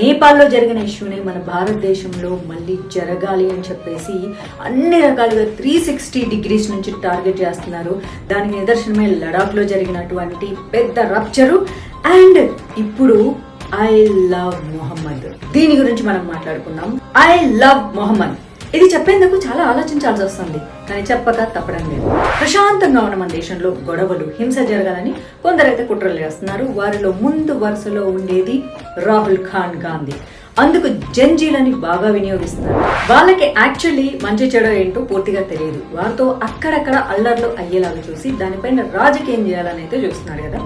నేపాల్లో జరిగిన ఇష్యూనే మన భారతదేశంలో మళ్ళీ జరగాలి అని చెప్పేసి అన్ని రకాలుగా 360 డిగ్రీస్ నుంచి టార్గెట్ చేస్తున్నారు. దానికి నిదర్శనమే లడాఖ్లో జరిగినటువంటి పెద్ద రప్చరు. అండ్ ఇప్పుడు ఐ లవ్ మొహమ్మద్, దీని గురించి మనం మాట్లాడుకుందాం. ఐ లవ్ మొహమ్మద్ ఇది చెప్పేందుకు చాలా ఆలోచించాల్సి వస్తుంది, కానీ చెప్పక తప్పడం లేదు. ప్రశాంతంగా ఉన్న మన దేశంలో గొడవలు, హింస జరగాలని కొందరైతే కుట్రలు చేస్తున్నారు. వారిలో ముందు వరుసలో ఉండేది రాహుల్ ఖాన్ గాంధీ. అందుకు జంజీలని బాగా వినియోగిస్తున్నారు. వాళ్ళకి యాక్చువల్లీ మంచి చెడు ఏంటో పూర్తిగా తెలియదు. వారితో అక్కడక్కడ అల్లర్లు అయ్యేలాగా చూసి దానిపైన రాజకీయం చేయాలని అయితే చూస్తున్నారు కదా.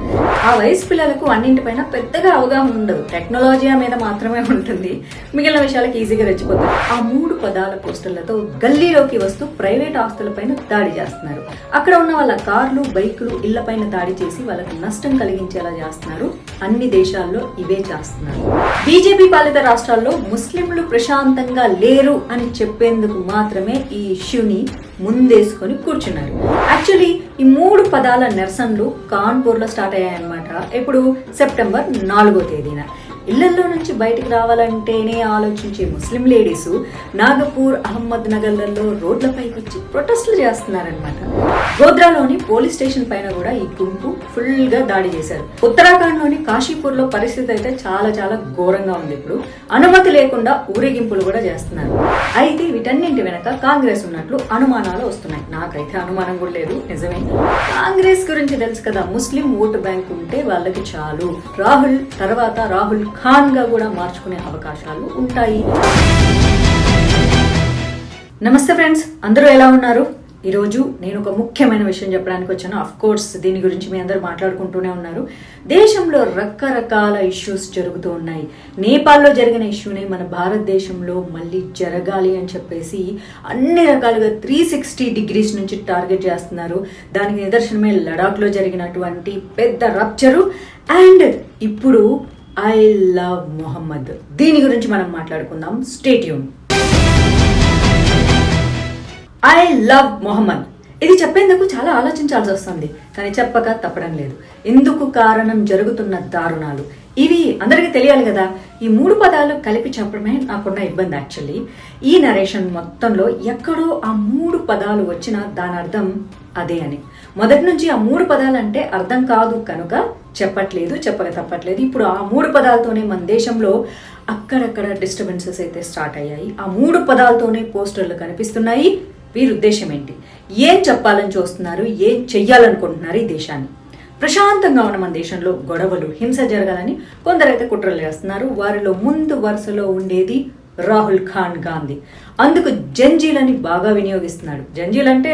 ఆ వయసు పిల్లలకు అన్నింటిపైన పెద్దగా అవగాహన ఉండదు, టెక్నాలజీ మీద మాత్రమే ఉంటుంది. మిగిలిన విషయాలకు ఈజీగా రెచ్చిపోతారు. ఆ 3 పదాల పోస్టర్లతో గల్లీలోకి వస్తూ ప్రైవేట్ ఆస్తులపైన దాడి చేస్తున్నారు. అక్కడ ఉన్న వాళ్ళ కార్లు, బైకులు, ఇళ్లపైన దాడి చేసి వాళ్ళకి నష్టం కలిగించేలా చేస్తున్నారు. అన్ని దేశాల్లో ఇవే చేస్తున్నారు. బీజేపీ పాలిత రాష్ట్రాల్లో ముస్లింలు ప్రశాంతంగా లేరు అని చెప్పేందుకు మాత్రమే ఈ ఇష్యూని ముందేసుకొని కూర్చున్నారు. యాక్చువల్లీ ఈ 3 పదాల నిరసనలు కాన్పూర్లో స్టార్ట్ అయ్యాయన్నమాట. ఇప్పుడు సెప్టెంబర్ 4వ తేదీన. ఇళ్లలో నుంచి బయటికి రావాలంటేనే ఆలోచించే ముస్లిం లేడీస్ నాగపూర్, అహ్మద్ నగర్లలో రోడ్లపైకి వచ్చి ప్రొటెస్టులు చేస్తున్నారనమాట. గోద్రాలోని పోలీస్ స్టేషన్ పైన కూడా ఈ గుంపు ఫుల్ గా దాడి చేశారు. ఉత్తరాఖండ్ లోని కాశీపూర్ లో పరిస్థితి అయితే చాలా చాలా ఘోరంగా ఉంది. ఇప్పుడు అనుమతి లేకుండా ఊరేగింపులు కూడా చేస్తున్నారు. అయితే వీటన్నింటి వెనక కాంగ్రెస్ ఉన్నట్లు అనుమానాలు వస్తున్నాయి. నాకైతే అనుమానం కూడా లేదు, నిజమే. కాంగ్రెస్ గురించి తెలుసు కదా, ముస్లిం ఓటు బ్యాంక్ ఉంటే వాళ్ళకి చాలు. రాహుల్ తర్వాత రాహుల్ ఖాన్ గా కూడా మార్చుకునే అవకాశాలు ఉంటాయి. నమస్తే ఫ్రెండ్స్, అందరూ ఎలా ఉన్నారు? ఈరోజు నేను ఒక ముఖ్యమైన విషయం చెప్పడానికి వచ్చాను. అఫ్ కోర్స్ దీని గురించి మీ అందరూ మాట్లాడుకుంటూనే ఉన్నారు. దేశంలో రకరకాల ఇష్యూస్ జరుగుతూ ఉన్నాయి. నేపాల్లో జరిగిన ఇష్యూనే మన భారతదేశంలో మళ్ళీ జరగాలి అని చెప్పేసి అన్ని రకాలుగా 360 డిగ్రీస్ నుంచి టార్గెట్ చేస్తున్నారు. దానికి నిదర్శనమే లడాఖ్లో జరిగినటువంటి పెద్ద రప్చరు. అండ్ ఇప్పుడు ఐ లవ్ మొహమ్మద్, దీని గురించి మనం మాట్లాడుకుందాం. Stay tune. I love Muhammad ఇది చెప్పేందుకు చాలా ఆలోచించాల్సి వస్తుంది, కానీ చెప్పక తప్పడం లేదు. ఎందుకు కారణం జరుగుతున్న దారుణాలు ఇవి అందరికీ తెలియాలి కదా. ఈ 3 పదాలు కలిపి చెప్పడమే నాకున్న ఇబ్బంది. యాక్చువల్లీ ఈ నరేషన్ మొత్తంలో ఎక్కడో ఆ 3 పదాలు వచ్చినా దాని అర్థం అదే అని. మొదటి నుంచి ఆ 3 పదాలు అంటే అర్థం కాదు కనుక చెప్పట్లేదు, చెప్పక తప్పట్లేదు. ఇప్పుడు ఆ 3 పదాలతోనే మన దేశంలో అక్కడక్కడ డిస్టర్బెన్సెస్ అయితే స్టార్ట్ అయ్యాయి. ఆ 3 పదాలతోనే పోస్టర్లు కనిపిస్తున్నాయి. వీరి ఉద్దేశం ఏంటి? ఏం చెప్పాలని చూస్తున్నారు? ఏం చెయ్యాలనుకుంటున్నారు ఈ దేశాన్ని? ప్రశాంతంగా ఉన్న మన దేశంలో గొడవలు, హింస జరగాలని కొందరైతే కుట్రలు చేస్తున్నారు. వారిలో ముందు వరుసలో ఉండేది రాహుల్ ఖాన్ గాంధీ. అందుకు జంజీలని బాగా వినియోగిస్తున్నాడు. జంజీలు అంటే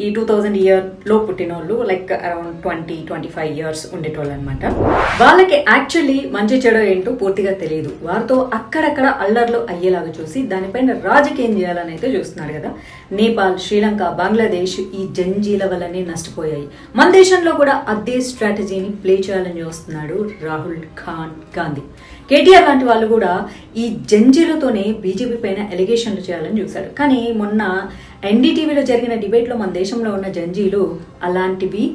ఈ 2000 ఇయర్లో పుట్టినోళ్ళు, లైక్ అరౌండ్ 20-25 ఇయర్స్ ఉండేటోళ్ళు అనమాట. వాళ్ళకి యాక్చువల్లీ మంచి చెడు ఏంటో పూర్తిగా తెలియదు. వారితో అక్కడక్కడ అల్లర్లు అయ్యేలాగా చూసి దానిపైన రాజకీయం చేయాలని అయితే చూస్తున్నారు కదా. నేపాల్, శ్రీలంక, బంగ్లాదేశ్ ఈ జంజీల వల్లనే నష్టపోయాయి. మన దేశంలో కూడా అదే స్ట్రాటజీని ప్లే చేయాలని చూస్తున్నాడు రాహుల్ ఖాన్ గాంధీ. కేటీఆర్ లాంటి వాళ్ళు కూడా ఈ జంజీలతోనే బీజేపీ పైన ఎలిగేషన్లు చేయాలని చూశాడు. కానీ మొన్న ఎన్డీటీవీలో జరిగిన డిబేట్లో మన దేశంలో ఉన్న జంజీలు అలాంటివి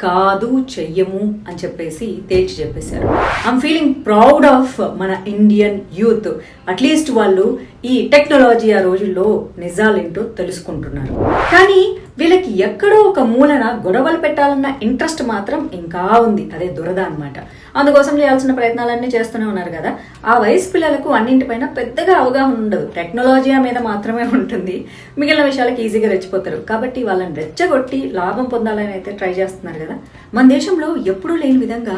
కాదు, చెయ్యము అని చెప్పేసి తేల్చి చెప్పేశారు. ఐఎమ్ ఫీలింగ్ ప్రౌడ్ ఆఫ్ మన ఇండియన్ యూత్. అట్లీస్ట్ వాళ్ళు ఈ టెక్నాలజీ ఆ రోజుల్లో నిజాలేంటో తెలుసుకుంటున్నారు. కానీ వీళ్ళకి ఎక్కడో ఒక మూలన గొడవలు పెట్టాలన్న ఇంట్రెస్ట్ మాత్రం ఇంకా ఉంది. అదే దురద అనమాట. అందుకోసం చేయాల్సిన ప్రయత్నాలన్నీ చేస్తూనే ఉన్నారు కదా. ఆ వయసు పిల్లలకు అన్నింటిపైన పెద్దగా అవగాహన ఉండదు, టెక్నాలజీ మీద మాత్రమే ఉంటుంది. మిగిలిన విషయాలకు ఈజీగా రెచ్చిపోతారు. కాబట్టి వాళ్ళని రెచ్చగొట్టి లాభం పొందాలని అయితే ట్రై చేస్తున్నారు కదా. మన దేశంలో ఎప్పుడూ లేని విధంగా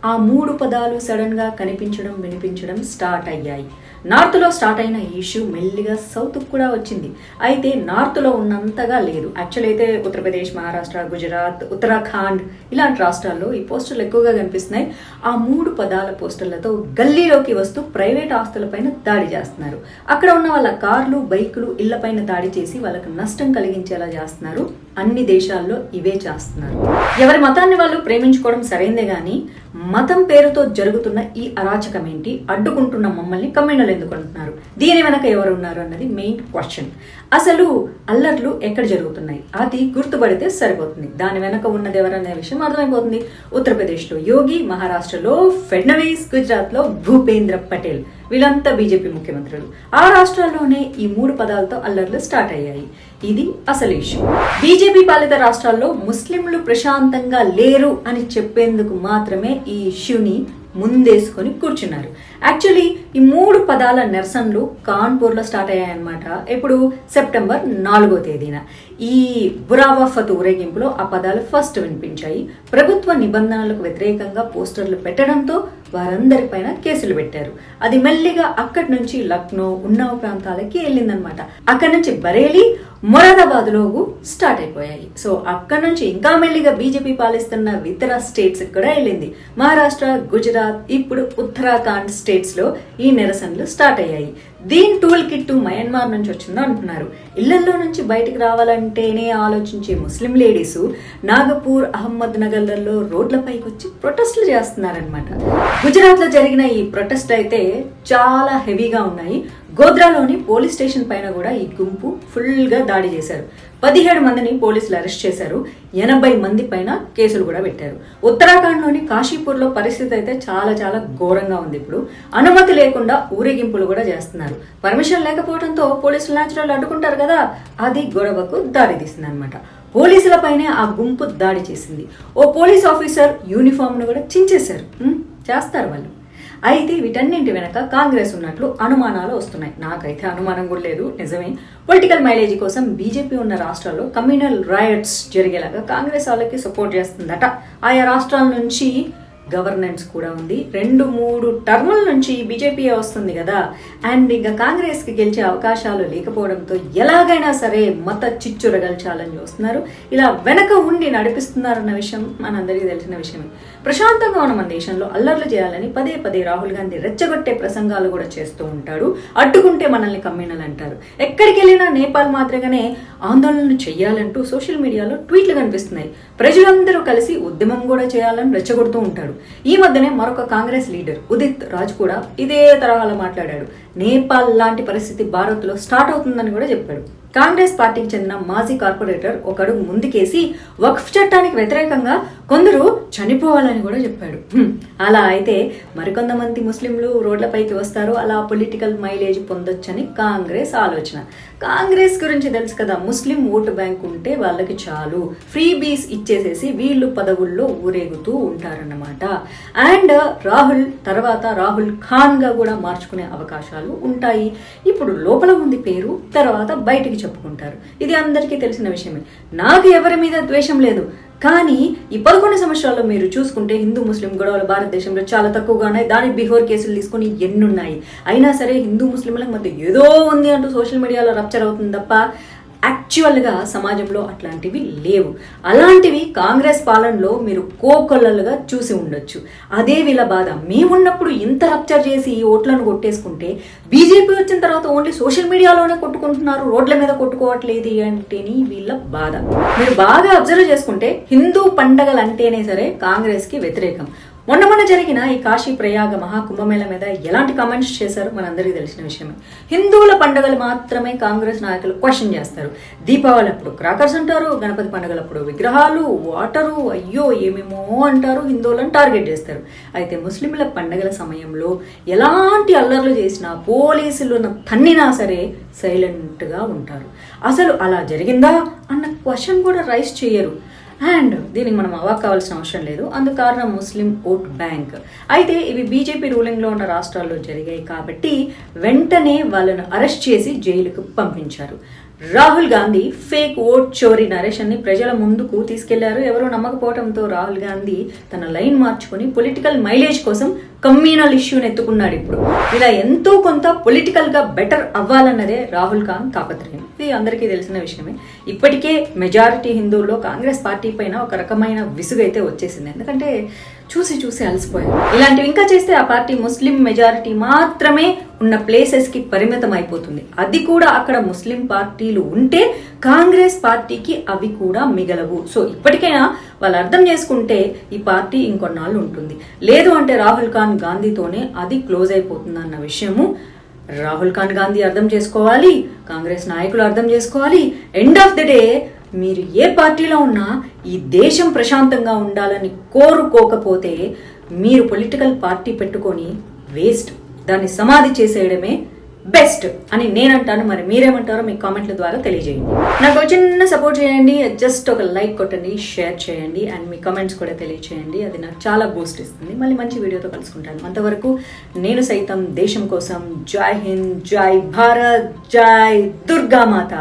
ఆ 3 పదాలు సడన్ గా కనిపించడం, వినిపించడం స్టార్ట్ అయ్యాయి. నార్త్ లో స్టార్ట్ అయిన ఈ ఇష్యూ మెల్లిగా సౌత్ కూడా వచ్చింది. అయితే నార్త్ లో ఉన్నంతగా లేదు. యాక్చువల్ అయితే ఉత్తరప్రదేశ్, మహారాష్ట్ర, గుజరాత్, ఉత్తరాఖండ్ ఇలాంటి రాష్ట్రాల్లో ఈ పోస్టర్లు ఎక్కువగా కనిపిస్తున్నాయి. ఆ 3 పదాల పోస్టర్లతో గల్లీలోకి వస్తూ ప్రైవేట్ ఆస్తులపైన దాడి చేస్తున్నారు. అక్కడ ఉన్న వాళ్ళ కార్లు, బైకులు, ఇళ్లపైన దాడి చేసి వాళ్ళకి నష్టం కలిగించేలా చేస్తున్నారు. అన్ని దేశాల్లో ఇవే చేస్తున్నారు. ఎవరి మతాన్ని వాళ్ళు ప్రేమించుకోవడం సరైందే గానీ మతం పేరుతో జరుగుతున్న ఈ అరాచకం ఏంటి, అడ్డుకుంటున్న మమ్మల్ని కమ్యూనల్ ఎందుకు అంటున్నారు, దీని వెనక ఎవరు ఉన్నారు అన్నది మెయిన్ క్వశ్చన్. అసలు అల్లర్లు ఎక్కడ జరుగుతున్నాయి అది గుర్తుపడితే సరిపోతుంది, దాని వెనక ఉన్నది ఎవరనే విషయం అర్థమైపోతుంది. ఉత్తరప్రదేశ్లో యోగి, మహారాష్ట్రలో ఫడ్నవీస్, గుజరాత్లో భూపేంద్ర పటేల్, వీళ్ళంతా బీజేపీ ముఖ్యమంత్రులు. ఆ రాష్ట్రాల్లోనే ఈ 3 పదాలతో అల్లర్లు స్టార్ట్ అయ్యాయి. ఇది అసలు ఇష్యూ. బీజేపీ పాలిత రాష్ట్రాల్లో ముస్లింలు ప్రశాంతంగా లేరు అని చెప్పేందుకు మాత్రమే ఈ ఇష్యూని ముందేసుకొని కూర్చున్నారు. యాక్చువల్లీ ఈ 3 పదాల నిరసనలు కాన్పూర్లో స్టార్ట్ అయ్యాయన్నమాట. ఇప్పుడు సెప్టెంబర్ 4వ తేదీన ఈ బురావఫత్ ఊరేగింపులో ఆ పదాలు ఫస్ట్ వినిపించాయి. ప్రభుత్వ నిబంధనలకు వ్యతిరేకంగా పోస్టర్లు పెట్టడంతో వారందరిపైన కేసులు పెట్టారు. అది మెల్లిగా అక్కడి నుంచి లక్నో, ఉన్నావ్ ప్రాంతాలకి వెళ్ళిందనమాట. అక్కడి నుంచి బరేలీ, మొరాదాబాద్ లోగు స్టార్ట్ అయిపోయాయి. సో అక్కడ నుంచి ఇంకా మెల్లిగా బీజేపీ పాలిస్తున్న ఇతర స్టేట్స్ కూడా వెళ్ళింది. మహారాష్ట్ర, గుజరాత్, ఇప్పుడు ఉత్తరాఖండ్ స్టేట్స్ లో ఈ నిరసనలు స్టార్ట్ అయ్యాయి. దీని టూల్ కిట్ మయన్మార్ నుంచి వచ్చిందో అంటున్నారు. ఇళ్లలో నుంచి బయటకు రావాలంటేనే ఆలోచించే ముస్లిం లేడీస్ నాగపూర్, అహ్మద్ నగర్లలో రోడ్లపైకి వచ్చి ప్రొటెస్టులు చేస్తున్నారనమాట. గుజరాత్ లో జరిగిన ఈ ప్రొటెస్ట్ అయితే చాలా హెవీగా ఉన్నాయి. గోద్రాలోని పోలీస్ స్టేషన్ పైన కూడా ఈ గుంపు ఫుల్ గా దాడి చేశారు. 17 మందిని పోలీసులు అరెస్ట్ చేశారు. 80 మంది పైన కేసులు కూడా పెట్టారు. ఉత్తరాఖండ్ లోని కాశీపూర్ లో పరిస్థితి అయితే చాలా చాలా ఘోరంగా ఉంది. ఇప్పుడు అనుమతి లేకుండా ఊరేగింపులు కూడా చేస్తున్నారు. పర్మిషన్ లేకపోవడంతో పోలీసులు న్యాచురల్ అడ్డుకుంటారు కదా, అది గొడవకు దారి తీసింది అనమాట. పోలీసులపైనే ఆ గుంపు దాడి చేసింది. ఓ పోలీస్ ఆఫీసర్ యూనిఫామ్ ను కూడా చించేశారు. చేస్తారు వాళ్ళు. అయితే వీటన్నింటి వెనక కాంగ్రెస్ ఉన్నట్లు అనుమానాలు వస్తున్నాయి. నాకైతే అనుమానం కూడా లేదు, నిజమే. పొలిటికల్ మైలేజీ కోసం బీజేపీ ఉన్న రాష్ట్రాల్లో కమ్యూనల్ రైట్స్ జరిగేలాగా కాంగ్రెస్ వాళ్ళకి సపోర్ట్ చేస్తుందట. ఆయా రాష్ట్రాల నుంచి గవర్నెన్స్ కూడా ఉంది. 2-3 టర్ముల నుంచి బీజేపీ వస్తుంది కదా. అండ్ ఇంకా కాంగ్రెస్ కి గెలిచే అవకాశాలు లేకపోవడంతో ఎలాగైనా సరే మత చిచ్చు రగల్చాలని చూస్తున్నారు. ఇలా వెనక ఉండి నడిపిస్తున్నారన్న విషయం మనందరికీ తెలిసిన విషయమే. ప్రశాంతంగా ఉన్న మన దేశంలో అల్లర్లు చేయాలని పదే పదే రాహుల్ గాంధీ రెచ్చగొట్టే ప్రసంగాలు కూడా చేస్తూ ఉంటాడు. అడ్డుకుంటే మనల్ని కమ్యూనల్ అంటారు. ఎక్కడికి వెళ్ళినా నేపాల్ మాత్రమే ఆందోళనలు చెయ్యాలంటూ సోషల్ మీడియాలో ట్వీట్లు కనిపిస్తున్నాయి. ప్రజలందరూ కలిసి ఉద్యమం కూడా చేయాలని రెచ్చగొడుతూ ఉంటాడు. ఈ మధ్యనే మరొక కాంగ్రెస్ లీడర్ ఉదిత్ రాజ్ కూడా ఇదే తరహాలో మాట్లాడాడు. నేపాల్ లాంటి పరిస్థితి భారత్ లో స్టార్ట్ అవుతుందని కూడా చెప్పాడు. కాంగ్రెస్ పార్టీకి చెందిన మాజీ కార్పొరేటర్ ఒక అడుగు ముందుకేసి వక్ఫ్ చట్టానికి వ్యతిరేకంగా కొందరు చనిపోవాలని కూడా చెప్పాడు. అలా అయితే మరికొంతమంది ముస్లింలు రోడ్లపైకి వస్తారు, అలా పొలిటికల్ మైలేజ్ పొందొచ్చని కాంగ్రెస్ ఆలోచన. కాంగ్రెస్ గురించి తెలుసు కదా, ముస్లిం ఓటు బ్యాంక్ ఉంటే వాళ్ళకి చాలు, ఫ్రీ బీస్ ఇచ్చేసేసి వీళ్ళు పదవుల్లో ఊరేగుతూ ఉంటారన్నమాట. అండ్ రాహుల్ తర్వాత రాహుల్ ఖాన్ గా కూడా మార్చుకునే అవకాశాలు ఉంటాయి. ఇప్పుడు లోపల ఉంది పేరు, తర్వాత బయటికి చెప్పుకుంటారు. ఇది అందరికీ తెలిసిన విషయమే. నాకు ఎవరి మీద ద్వేషం లేదు, కానీ ఈ 11 సంవత్సరాల్లో మీరు చూసుకుంటే హిందూ ముస్లిం గొడవలు భారతదేశంలో చాలా తక్కువగా ఉన్నాయి. దాని బిఫోర్ కేసులు తీసుకుని ఎన్నున్నాయి. అయినా సరే హిందూ ముస్లింలకు మధ్య ఏదో ఉంది అంటూ సోషల్ మీడియాలో రప్చర్ అవుతుంది తప్ప యాక్చువల్గా సమాజంలో అట్లాంటివి లేవు. అలాంటివి కాంగ్రెస్ పాలనలో మీరు కోకొల్లలుగా చూసి ఉండొచ్చు. అదే వీళ్ళ బాధ. మేమున్నప్పుడు ఇంత రప్చర్ చేసి ఓట్లను కొట్టేసుకుంటే బీజేపీ వచ్చిన తర్వాత ఓన్లీ సోషల్ మీడియాలోనే కొట్టుకుంటున్నారు, రోడ్ల మీద కొట్టుకోవట్లేదు అంటేని వీళ్ళ బాధ. మీరు బాగా అబ్జర్వ్ చేసుకుంటే హిందూ పండగలు అంటేనే సరే కాంగ్రెస్ కి వ్యతిరేకం. మొన్న జరిగిన ఈ కాశీ ప్రయాగ మహాకుంభమేళ మీద ఎలాంటి కామెంట్స్ చేశారు మనందరికీ తెలిసిన విషయమే. హిందువుల పండుగలు మాత్రమే కాంగ్రెస్ నాయకులు క్వశ్చన్ చేస్తారు. దీపావళి అప్పుడు క్రాకర్స్ అంటారు, గణపతి పండుగలప్పుడు విగ్రహాలు, వాటరు, అయ్యో ఏమేమో అంటారు, హిందువులను టార్గెట్ చేస్తారు. అయితే ముస్లింల పండుగల సమయంలో ఎలాంటి అల్లర్లు చేసినా, పోలీసులు తన్నినా సరే సైలెంట్ గా ఉంటారు. అసలు అలా జరిగిందా అన్న క్వశ్చన్ కూడా రైస్ చేయరు. అండ్ దీనికి మనం అవాక్ కావాల్సిన అవసరం లేదు. అందుకు కారణం ముస్లిం ఓట్ బ్యాంక్. అయితే ఇవి బీజేపీ రూలింగ్లో ఉన్న రాష్ట్రాల్లో జరిగాయి కాబట్టి వెంటనే వాళ్ళను అరెస్ట్ చేసి జైలుకు పంపించారు. రాహుల్ గాంధీ ఫేక్ ఓట్ చోరీ నరేషన్ ని ప్రజల ముందుకు తీసుకెళ్లారు. ఎవరూ నమ్మకపోవడంతో రాహుల్ గాంధీ తన లైన్ మార్చుకుని పొలిటికల్ మైలేజ్ కోసం కమ్యూనల్ ఇష్యూని ఎత్తుకున్నాడు. ఇప్పుడు ఇలా ఎంతో కొంత పొలిటికల్ గా బెటర్ అవ్వాలన్నదే రాహుల్ ఖాన్ తాపత్రయం. ఇది అందరికీ తెలిసిన విషయమే. ఇప్పటికే మెజారిటీ హిందువుల్లో కాంగ్రెస్ పార్టీ పైన ఒక రకమైన విసుగైతే వచ్చేసింది. ఎందుకంటే చూసి చూసి అలసిపోయారు. ఇలాంటివి ఇంకా చేస్తే ఆ పార్టీ ముస్లిం మెజారిటీ మాత్రమే ఉన్న ప్లేసెస్కి పరిమితం అయిపోతుంది. అది కూడా అక్కడ ముస్లిం పార్టీలు ఉంటే కాంగ్రెస్ పార్టీకి అవి కూడా మిగలవు. సో ఇప్పటికైనా వాళ్ళు అర్థం చేసుకుంటే ఈ పార్టీ ఇంకొన్నాళ్ళు ఉంటుంది. లేదు అంటే రాహుల్ ఖాన్ గాంధీతోనే అది క్లోజ్ అయిపోతుంది అన్న విషయము రాహుల్ ఖాన్ గాంధీ అర్థం చేసుకోవాలి, కాంగ్రెస్ నాయకులు అర్థం చేసుకోవాలి. ఎండ్ ఆఫ్ ది డే మీరు ఏ పార్టీలో ఉన్నా ఈ దేశం ప్రశాంతంగా ఉండాలని కోరుకోకపోతే మీరు పొలిటికల్ పార్టీ పెట్టుకొని వేస్ట్, దాన్ని సమాధి చేసేయడమే బెస్ట్ అని నేనంటాను. మరి మీరేమంటారో మీ కామెంట్ల ద్వారా తెలియజేయండి. నాకు చిన్న సపోర్ట్ చేయండి, జస్ట్ ఒక లైక్ కొట్టండి, షేర్ చేయండి అండ్ మీ కామెంట్స్ కూడా తెలియజేయండి. అది నాకు చాలా బూస్ట్ ఇస్తుంది. మళ్ళీ మంచి వీడియోతో కలుసుకుంటాను. అంతవరకు నేను సైతం దేశం కోసం జై హింద్, జై భారత్, జై దుర్గామాత.